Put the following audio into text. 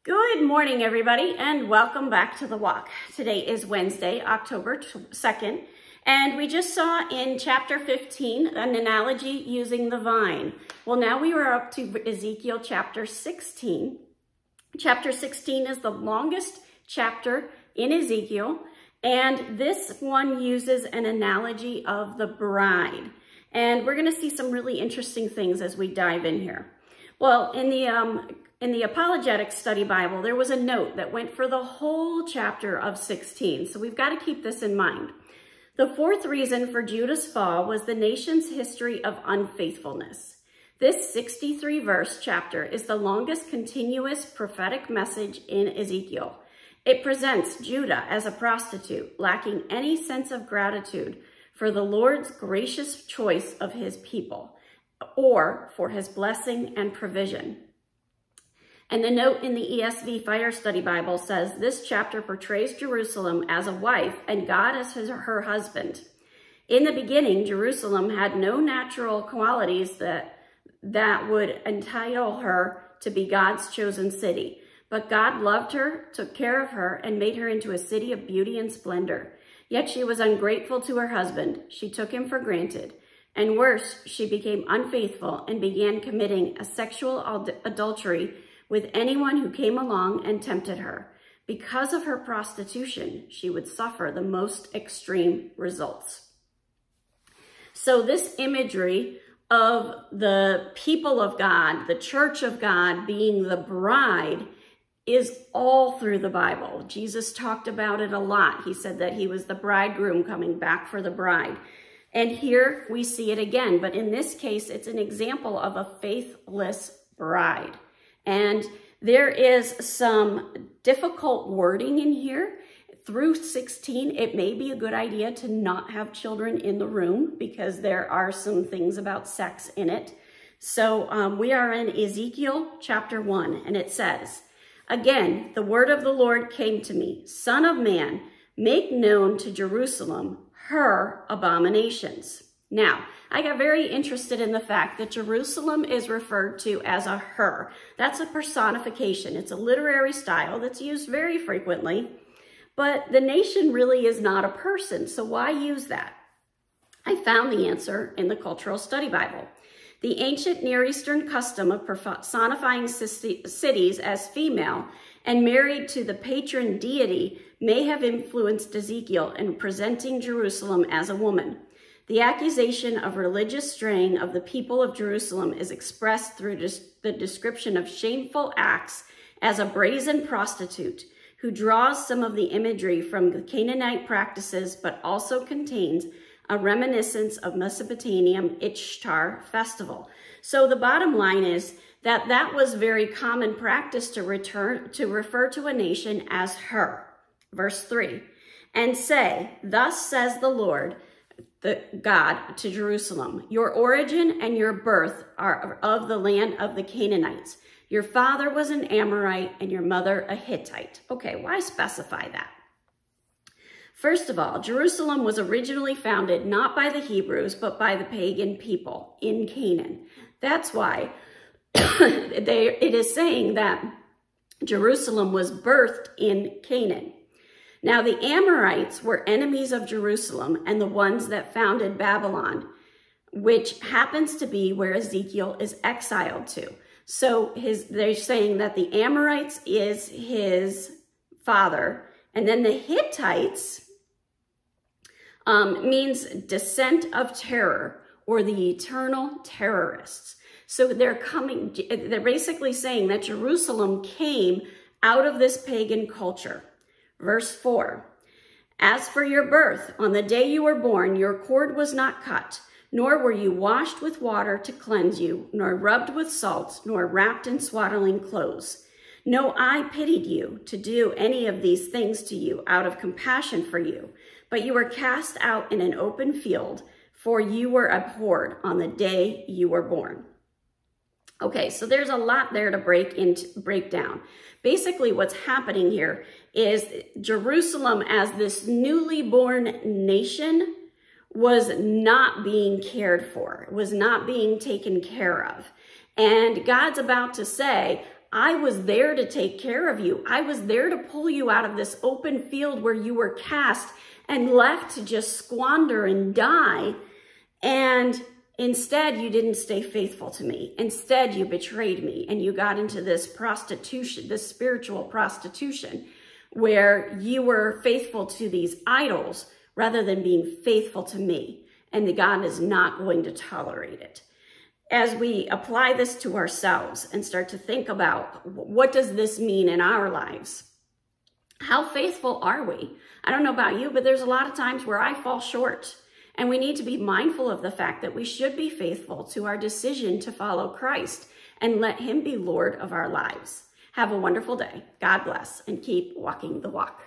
Good morning, everybody, and welcome back to The Walk. Today is Wednesday, October 2nd, and we just saw in chapter 15 an analogy using the vine. Well, now we are up to Ezekiel chapter 16. Chapter 16 is the longest chapter in Ezekiel, and this one uses an analogy of the bride. And we're going to see some really interesting things as we dive in here. Well, in the Apologetics Study Bible, there was a note that went for the whole chapter of 16. So we've got to keep this in mind. The fourth reason for Judah's fall was the nation's history of unfaithfulness. This 63-verse chapter is the longest continuous prophetic message in Ezekiel. It presents Judah as a prostitute, lacking any sense of gratitude for the Lord's gracious choice of his people, or for his blessing and provision. And the note in the ESV Fire Study Bible says, this chapter portrays Jerusalem as a wife and God as her husband. In the beginning, Jerusalem had no natural qualities that would entitle her to be God's chosen city. But God loved her, took care of her, and made her into a city of beauty and splendor. Yet she was ungrateful to her husband. She took him for granted. And worse, she became unfaithful and began committing a sexual adultery with anyone who came along and tempted her. Because of her prostitution, she would suffer the most extreme results. So this imagery of the people of God, the church of God being the bride, is all through the Bible. Jesus talked about it a lot. He said that he was the bridegroom coming back for the bride. And here we see it again, but in this case, it's an example of a faithless bride. And there is some difficult wording in here. Through 16, it may be a good idea to not have children in the room because there are some things about sex in it. So we are in Ezekiel chapter 1, and it says, again, the word of the Lord came to me, Son of man, make known to Jerusalem her abominations. Now, I got very interested in the fact that Jerusalem is referred to as a her. That's a personification. It's a literary style that's used very frequently, but the nation really is not a person, so why use that? I found the answer in the Cultural Study Bible. The ancient Near Eastern custom of personifying cities as female and married to the patron deity may have influenced Ezekiel in presenting Jerusalem as a woman. The accusation of religious straying of the people of Jerusalem is expressed through the description of shameful acts as a brazen prostitute who draws some of the imagery from the Canaanite practices, but also contains a reminiscence of Mesopotamian Ishtar festival. So the bottom line is that was very common practice to refer to a nation as her. Verse 3, and say, thus says the Lord, the God to Jerusalem, your origin and your birth are of the land of the Canaanites. Your father was an Amorite and your mother a Hittite. Okay, why specify that? First of all, Jerusalem was originally founded not by the Hebrews, but by the pagan people in Canaan. That's why it is saying that Jerusalem was birthed in Canaan. Now, the Amorites were enemies of Jerusalem and the ones that founded Babylon, which happens to be where Ezekiel is exiled to. So they're saying that the Amorites is his father, and then the Hittites means descent of terror or the eternal terrorists. So they're basically saying that Jerusalem came out of this pagan culture. Verse 4, as for your birth, on the day you were born, your cord was not cut, nor were you washed with water to cleanse you, nor rubbed with salt, nor wrapped in swaddling clothes. No eye pitied you to do any of these things to you out of compassion for you, but you were cast out in an open field, for you were abhorred on the day you were born. Okay, so there's a lot there to break down. Basically, what's happening here is Jerusalem as this newly born nation was not being cared for, was not being taken care of. And God's about to say, I was there to take care of you. I was there to pull you out of this open field where you were cast and left to just squander and die. And instead, you didn't stay faithful to me. Instead, you betrayed me and you got into this prostitution, this spiritual prostitution, where you were faithful to these idols rather than being faithful to me. And God is not going to tolerate it. As we apply this to ourselves and start to think about what does this mean in our lives? How faithful are we? I don't know about you, but there's a lot of times where I fall short. And we need to be mindful of the fact that we should be faithful to our decision to follow Christ and let him be Lord of our lives. Have a wonderful day. God bless, and keep walking the walk.